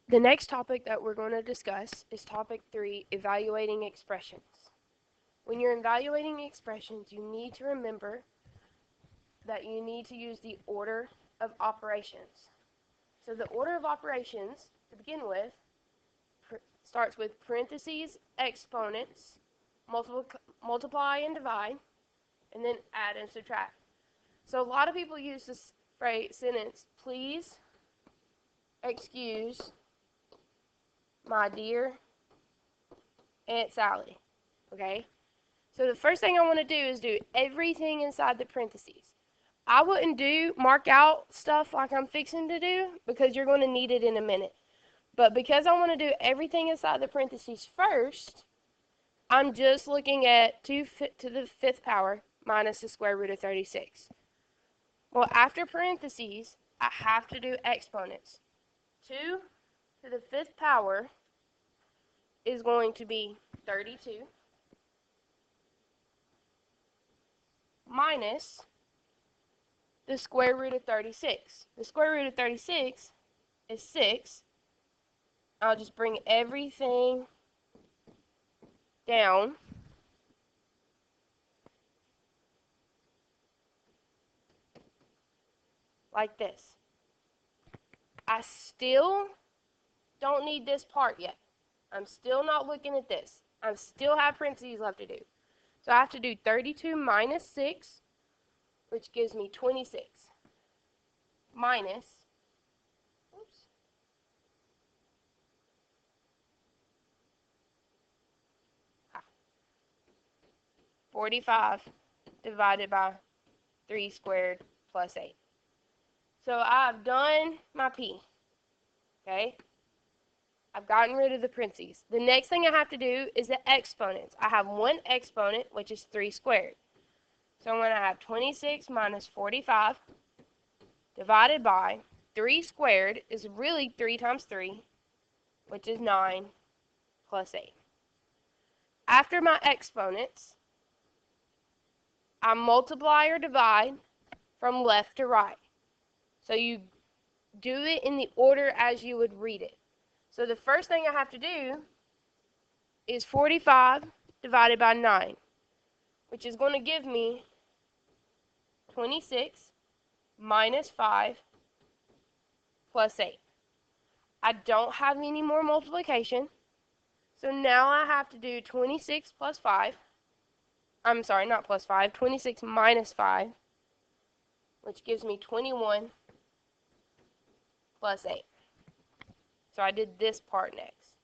The next topic that we're going to discuss is topic 3, evaluating expressions. When you're evaluating expressions, you need to remember that you need to use the order of operations. So the order of operations, to begin with, starts with parentheses, exponents, multiply and divide, and then add and subtract. So a lot of people use this phrase sentence, please excuse my dear Aunt Sally. Okay? So the first thing I want to do is do everything inside the parentheses. I wouldn't mark out stuff like I'm fixing to do because you're going to need it in a minute. But because I want to do everything inside the parentheses first, I'm just looking at 2 to the 5th power minus the square root of 36. Well, after parentheses, I have to do exponents. 2 to the 5th power is going to be 32 minus the square root of 36. The square root of 36 is 6. I'll just bring everything down. Like this. I still don't need this part yet. I'm still not looking at this. I still have parentheses left to do. So I have to do 32 minus 6, which gives me 26, minus, oops, 45 divided by 3 squared plus 8. So I've done my P, okay? I've gotten rid of the parentheses. The next thing I have to do is the exponents. I have one exponent, which is 3 squared. So I'm going to have 26 minus 45 divided by 3 squared is really 3 times 3, which is 9 plus 8. After my exponents, I multiply or divide from left to right. So you do it in the order as you would read it. So the first thing I have to do is 45 divided by 9, which is going to give me 26 minus 5 plus 8. I don't have any more multiplication, so now I have to do 26 plus 5. I'm sorry, not plus 5, 26 minus 5, which gives me 21 plus 8. So I did this part next.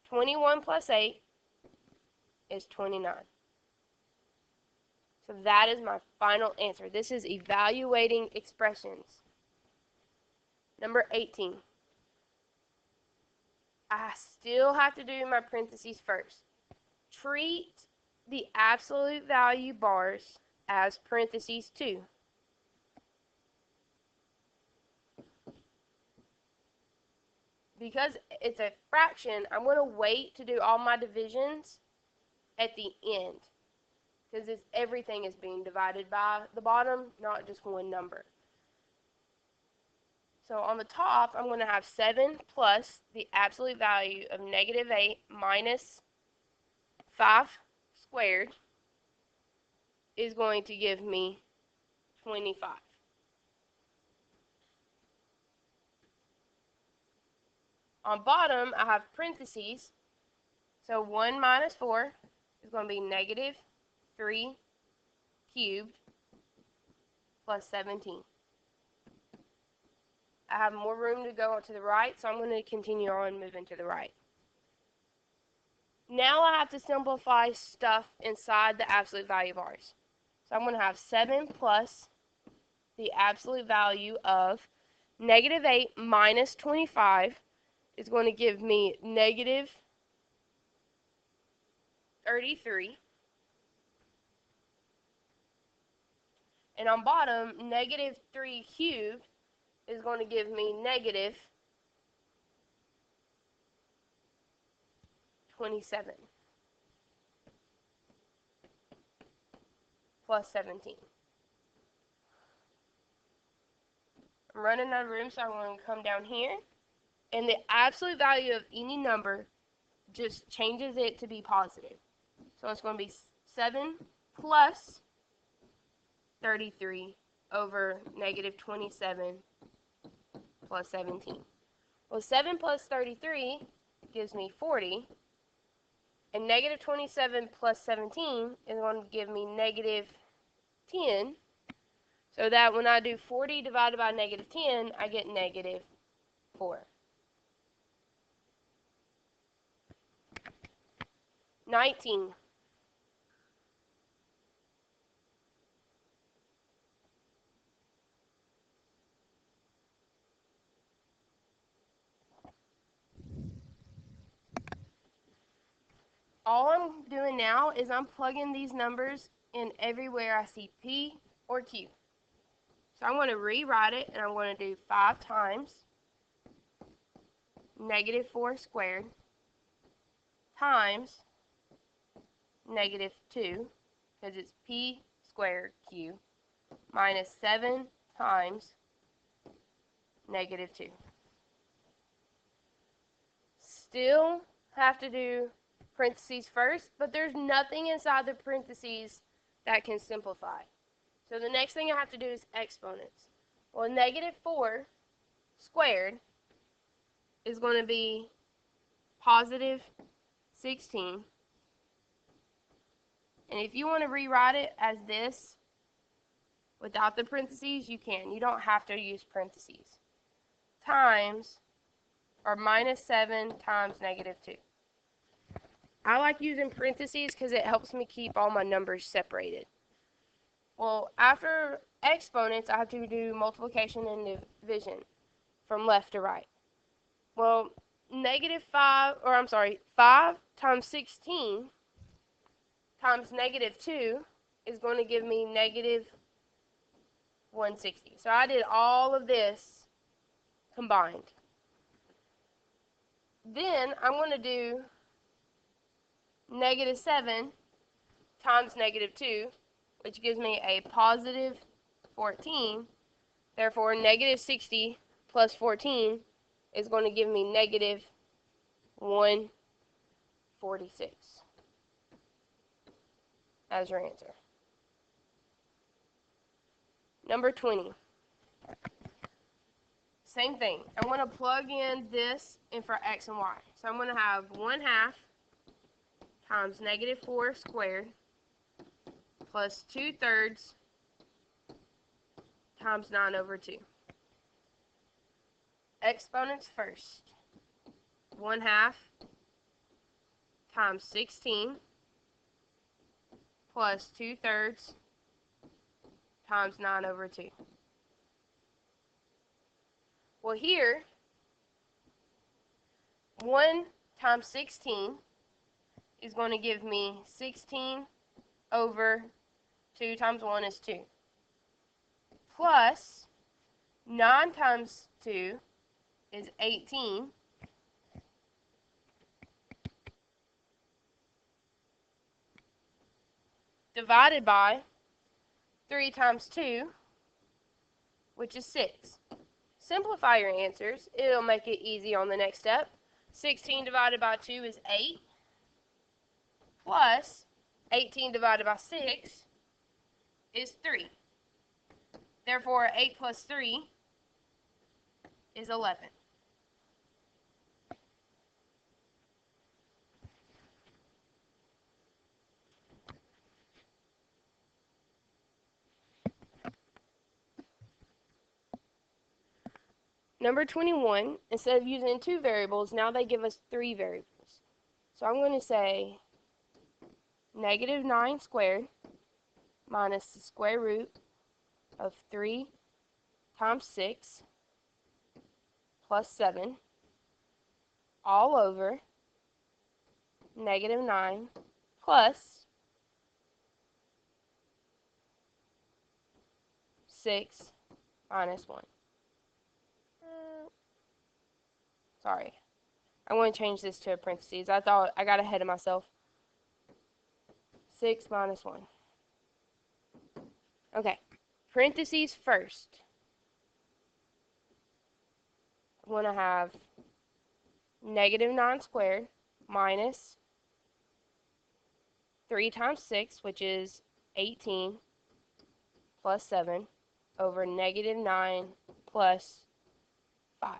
21 plus 8 is 29. So that is my final answer. This is evaluating expressions. Number 18. I still have to do my parentheses first. Treat the absolute value bars as parentheses 2. Because it's a fraction, I'm going to wait to do all my divisions at the end. Because everything is being divided by the bottom, not just one number. So on the top, I'm going to have 7 plus the absolute value of negative 8 minus 5 squared is going to give me 25. On bottom, I have parentheses. So 1 minus 4 is going to be negative 3 cubed plus 17. I have more room to go to the right, so I'm going to continue on moving to the right. Now I have to simplify stuff inside the absolute value bars. So I'm going to have 7 plus the absolute value of negative 8 minus 25 is going to give me negative 33. And on bottom, negative 3 cubed is going to give me negative 27 plus 17. I'm running out of room, so I'm going to come down here. And the absolute value of any number just changes it to be positive. So it's going to be 7 plus 33 over negative 27 plus 17. Well, 7 plus 33 gives me 40, and negative 27 plus 17 is going to give me negative 10, so that when I do 40 divided by negative 10, I get negative 4. 19. All I'm doing now is I'm plugging these numbers in everywhere I see P or Q. So I'm going to rewrite it, and I'm going to do 5 times negative 4 squared times negative 2, because it's P squared Q, minus 7 times negative 2. Still have to do parentheses first, but there's nothing inside the parentheses that can simplify. So the next thing I have to do is exponents. Well, negative 4 squared is going to be positive 16. And if you want to rewrite it as this without the parentheses, you can. You don't have to use parentheses. Times, or minus 7 times negative 2. I like using parentheses because it helps me keep all my numbers separated. Well, after exponents, I have to do multiplication and division from left to right. Well, 5 times 16 times negative 2 is going to give me negative 160. So I did all of this combined. Then I'm going to do negative 7 times negative 2, which gives me a positive 14. Therefore, negative 60 plus 14 is going to give me negative 146 as your answer. Number 20. Same thing. I'm going to plug in this in for x and y. So I'm going to have 1/2 times negative 4 squared plus 2/3 times 9 over 2. Exponents first. 1/2 times 16 plus 2/3 times 9 over 2. Well, here, 1 times 16 is going to give me 16 over 2 times 1 is 2. Plus 9 times 2 is 18. Divided by 3 times 2, which is 6. Simplify your answers. It'll make it easy on the next step. 16 divided by 2 is 8. Plus 18 divided by 6 is 3. Therefore, 8 plus 3 is 11. Number 21, instead of using 2 variables, now they give us 3 variables. So I'm going to say negative 9 squared minus the square root of 3 times 6 plus 7 all over negative 9 plus 6 minus 1. Sorry. I'm going to change this to a parentheses. I thought I got ahead of myself. 6 minus 1. Okay. Parentheses first. I'm going to have negative 9 squared minus 3 times 6, which is 18, plus 7, over negative 9 plus 5.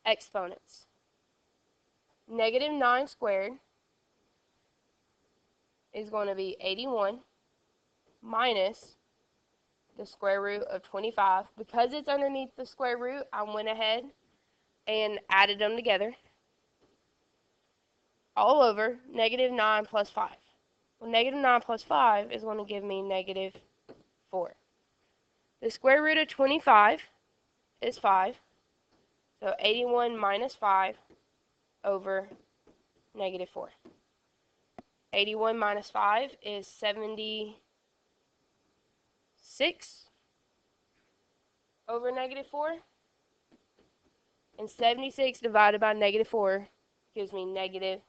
Exponents. Negative 9 squared is going to be 81 minus the square root of 25. Because it's underneath the square root, I went ahead and added them together. All over negative 9 plus 5. Well, negative 9 plus 5 is going to give me negative 4. The square root of 25 is 5. So 81 minus 5 over negative 4. 81 minus 5 is 76 over negative 4. And 76 divided by negative 4 gives me negative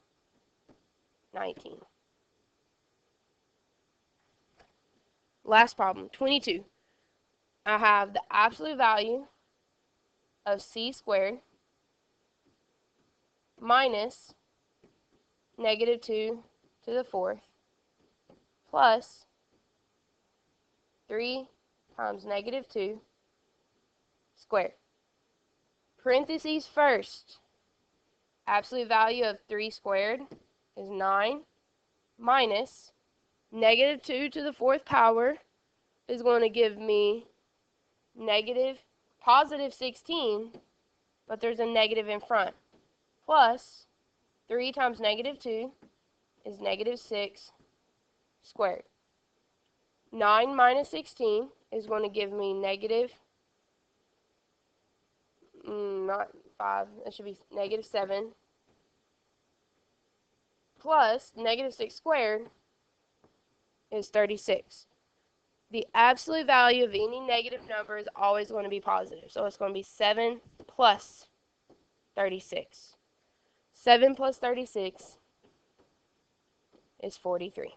19. Last problem, 22. I have the absolute value of c squared minus negative 2 to the 4th plus 3 times negative 2 squared. Parentheses first. Absolute value of 3 squared is 9 minus negative 2 to the 4th power is going to give me positive 16, but there's a negative in front, plus 3 times negative 2 is negative 6 squared. 9 minus 16 is going to give me negative, not 5, that should be negative 7, plus negative 6 squared is 36. The absolute value of any negative number is always going to be positive, so it's going to be 7 plus 36. 7 plus 36 is 43.